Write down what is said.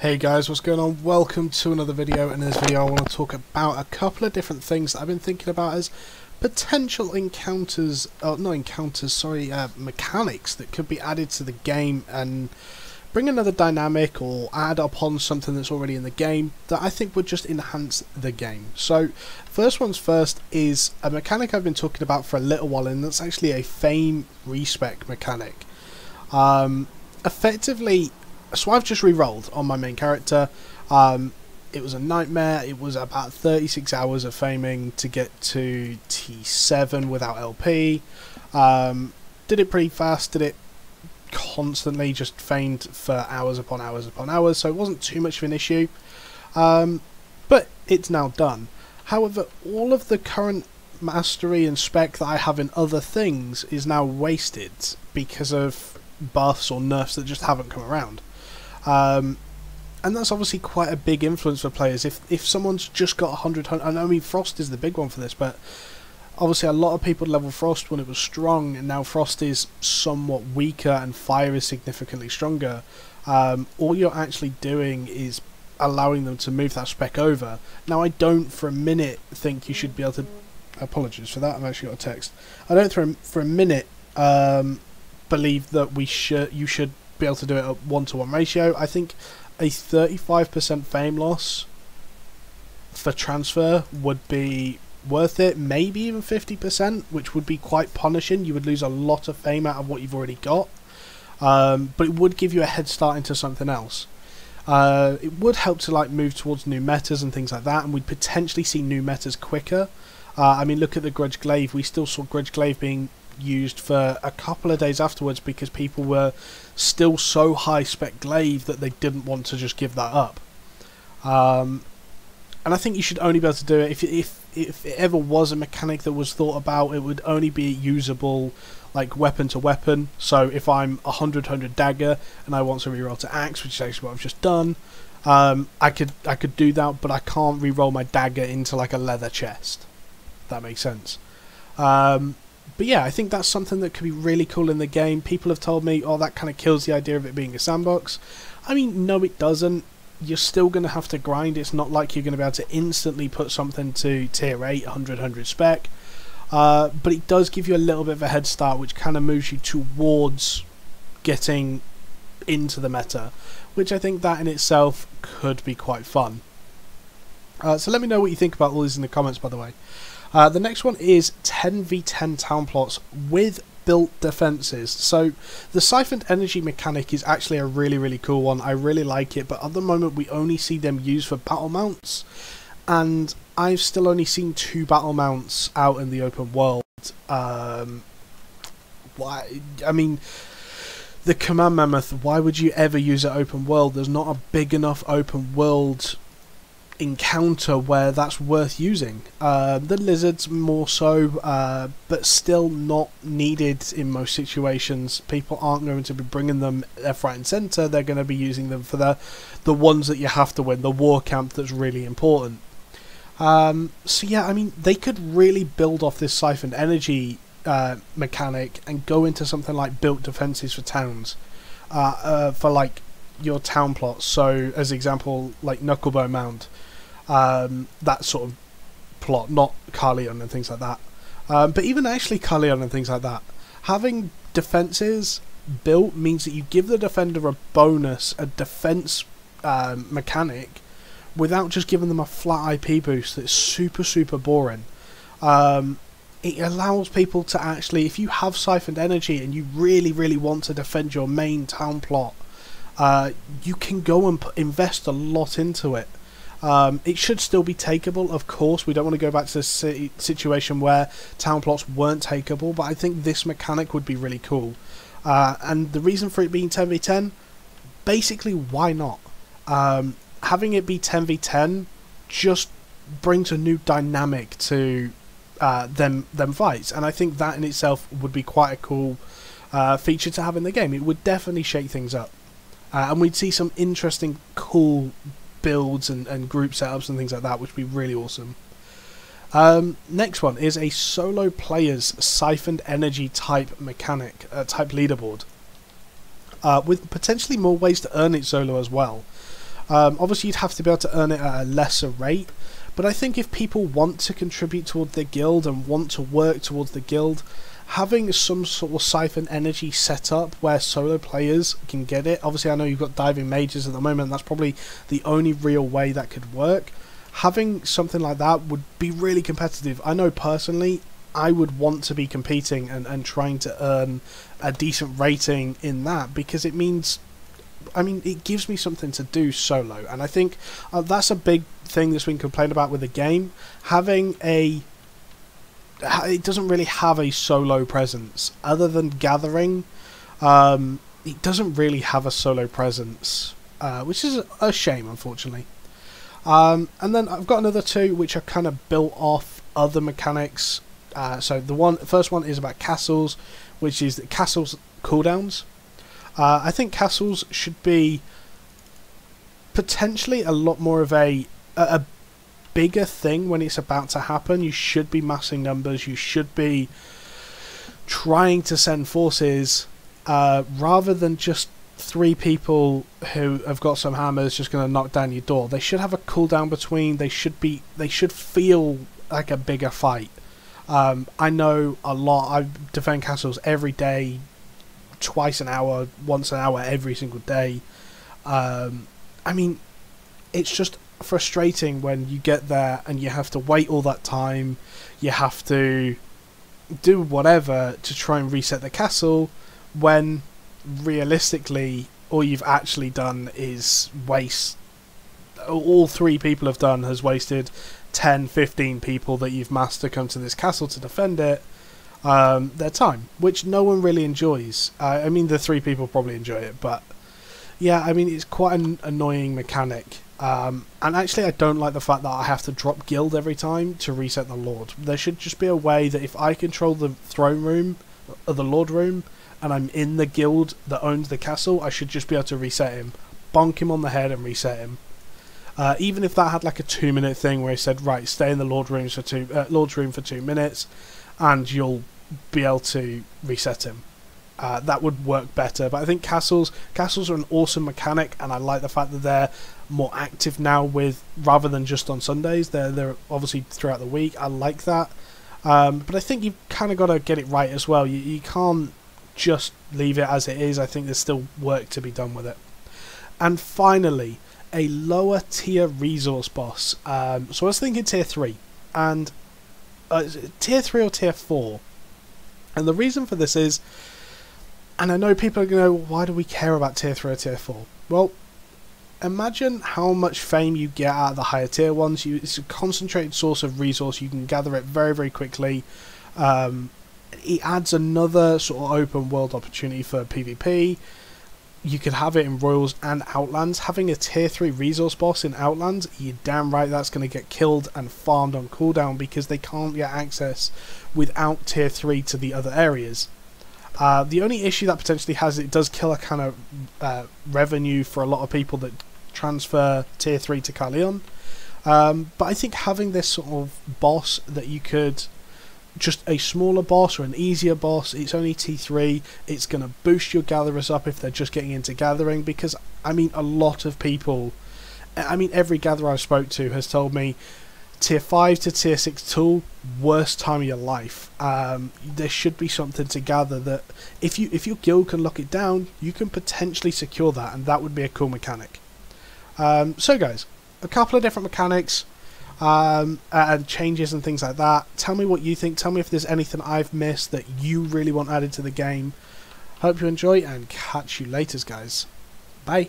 Hey guys, what's going on? Welcome to another video. In this video I want to talk about a couple of different things that I've been thinking about as potential encounters, mechanics that could be added to the game and bring another dynamic or add upon something that's already in the game that I think would just enhance the game. So first one's first is a mechanic I've been talking about for a little while, and that's actually a fame respec mechanic. Effectively, so I've just re-rolled on my main character. It was a nightmare. It was about 36 hours of faming to get to T7 without LP. Did it pretty fast, did it constantly, just famed for hours upon hours upon hours, so it wasn't too much of an issue. But it's now done. However, all of the current mastery and spec that I have in other things is now wasted because of buffs or nerfs that just haven't come around. And that's obviously quite a big influence for players. If someone's just got 100, and I mean Frost is the big one for this, but obviously a lot of people level Frost when it was strong, and now Frost is somewhat weaker and Fire is significantly stronger. All you're actually doing is allowing them to move that spec over. Now I don't for a minute think you should be able to, apologies for that, I've actually got a text. I don't for a minute believe that you should be able to do it at 1-to-1 ratio. I think a 35% fame loss for transfer would be worth it, maybe even 50%, which would be quite punishing. You would lose a lot of fame out of what you've already got, but it would give you a head start into something else. It would help to like move towards new metas and things like that, and we'd potentially see new metas quicker. I mean, look at the Grudge Glaive. We still saw Grudge Glaive being used for a couple of days afterwards because people were still so high spec glaive that they didn't want to just give that up. And I think you should only be able to do it if it ever was a mechanic that was thought about, it would only be usable like weapon to weapon. So if I'm 100 dagger and I want to reroll to axe, which is actually what I've just done, I could do that, but I can't reroll my dagger into like a leather chest. If that makes sense. But yeah, I think that's something that could be really cool in the game. People have told me, oh, that kind of kills the idea of it being a sandbox. I mean, no, it doesn't. You're still going to have to grind. It's not like you're going to be able to instantly put something to tier 8, 100 spec. But it does give you a little bit of a head start, which kind of moves you towards getting into the meta, which I think that in itself could be quite fun. So let me know what you think about all these in the comments, by the way. The next one is 10v10 town plots with built defences. So the siphoned energy mechanic is actually a really cool one. I really like it, but at the moment we only see them used for battle mounts, and I've still only seen 2 battle mounts out in the open world. Why? I mean, the Command Mammoth, why would you ever use it open world? There's not a big enough open world encounter where that's worth using. The lizards more so, but still not needed in most situations. People aren't going to be bringing them left, right and centre. They're going to be using them for the ones that you have to win, the war camp that's really important. So yeah, I mean, they could really build off this siphoned energy mechanic and go into something like built defences for towns, for like your town plots. So as example, like Knucklebone Mound, that sort of plot, not Carleon and things like that, but even actually Carleon and things like that. Having defences built means that you give the defender a bonus, a defence mechanic, without just giving them a flat IP boost that's super boring. It allows people to actually, if you have siphoned energy and you really want to defend your main town plot, you can go and invest a lot into it. It should still be takeable, of course. We don't want to go back to the situation where town plots weren't takeable, but I think this mechanic would be really cool. And the reason for it being 10v10, basically, why not? Having it be 10v10 just brings a new dynamic to them fights, and I think that in itself would be quite a cool feature to have in the game. It would definitely shake things up. And we'd see some interesting, cool builds and group setups and things like that, which would be really awesome. Next one is a solo player's siphoned energy type mechanic, type leaderboard, with potentially more ways to earn it solo as well. Obviously, you'd have to be able to earn it at a lesser rate, but I think if people want to contribute toward their guild and want to work towards the guild, having some sort of siphon energy set up where solo players can get it. Obviously, I know you've got diving mages at the moment, and that's probably the only real way that could work. Having something like that would be really competitive. I know personally, I would want to be competing and trying to earn a decent rating in that, because it means, I mean, it gives me something to do solo, and I think that's a big thing that's been complained about with the game. It doesn't really have a solo presence other than gathering. It doesn't really have a solo presence, which is a shame, unfortunately. And then I've got another two which are kind of built off other mechanics. So the first one is about castles, which is castles cooldowns. I think castles should be potentially a lot more of a bigger thing when it's about to happen. You should be massing numbers. You should be trying to send forces rather than just 3 people who have got some hammers just going to knock down your door. They should have a cooldown between. They should feel like a bigger fight. I know a lot. I defend castles every day, twice an hour, once an hour, every single day. I mean, it's just frustrating when you get there and you have to wait all that time. You have to do whatever to try and reset the castle, when realistically all you've actually done is waste. All 3 people have done has wasted 10-15 people that you've massed to come to this castle to defend it, their time, which no one really enjoys. I mean, the 3 people probably enjoy it, but yeah, I mean, it's quite an annoying mechanic. And actually, I don't like the fact that I have to drop guild every time to reset the Lord. There should just be a way that if I control the throne room, or the Lord room, and I'm in the guild that owns the castle, I should just be able to reset him, bonk him on the head and reset him. Even if that had like a 2-minute thing where he said, right, stay in the Lord's room for 2 minutes, and you'll be able to reset him. That would work better. But I think castles are an awesome mechanic, and I like the fact that they're more active now, rather than just on Sundays. They're obviously throughout the week. I like that. But I think you've kind of got to get it right as well. You can't just leave it as it is. I think there's still work to be done with it. And finally, a lower tier resource boss. So I was thinking tier 3, and tier 3 or tier 4. And the reason for this is, and I know people are going to go, why do we care about tier 3 or tier 4? Well, imagine how much fame you get out of the higher tier ones. It's a concentrated source of resource. You can gather it very, very quickly. It adds another sort of open world opportunity for PvP. You could have it in Royals and Outlands. Having a tier 3 resource boss in Outlands, you're damn right that's going to get killed and farmed on cooldown, because they can't get access without tier 3 to the other areas. The only issue that potentially has, it does kill a kind of revenue for a lot of people that transfer tier 3 to Carleon. But I think having this sort of boss that you could, just a smaller boss or an easier boss, it's only T3, it's going to boost your gatherers up if they're just getting into gathering, because I mean, a lot of people, I mean, every gatherer I've spoke to has told me tier 5 to tier 6 tool, worst time of your life. There should be something to gather that if your guild can lock it down, you can potentially secure that, and that would be a cool mechanic. So guys, a couple of different mechanics and changes and things like that. Tell me what you think. Tell me if there's anything I've missed that you really want added to the game. Hope you enjoy, and catch you later, guys. Bye.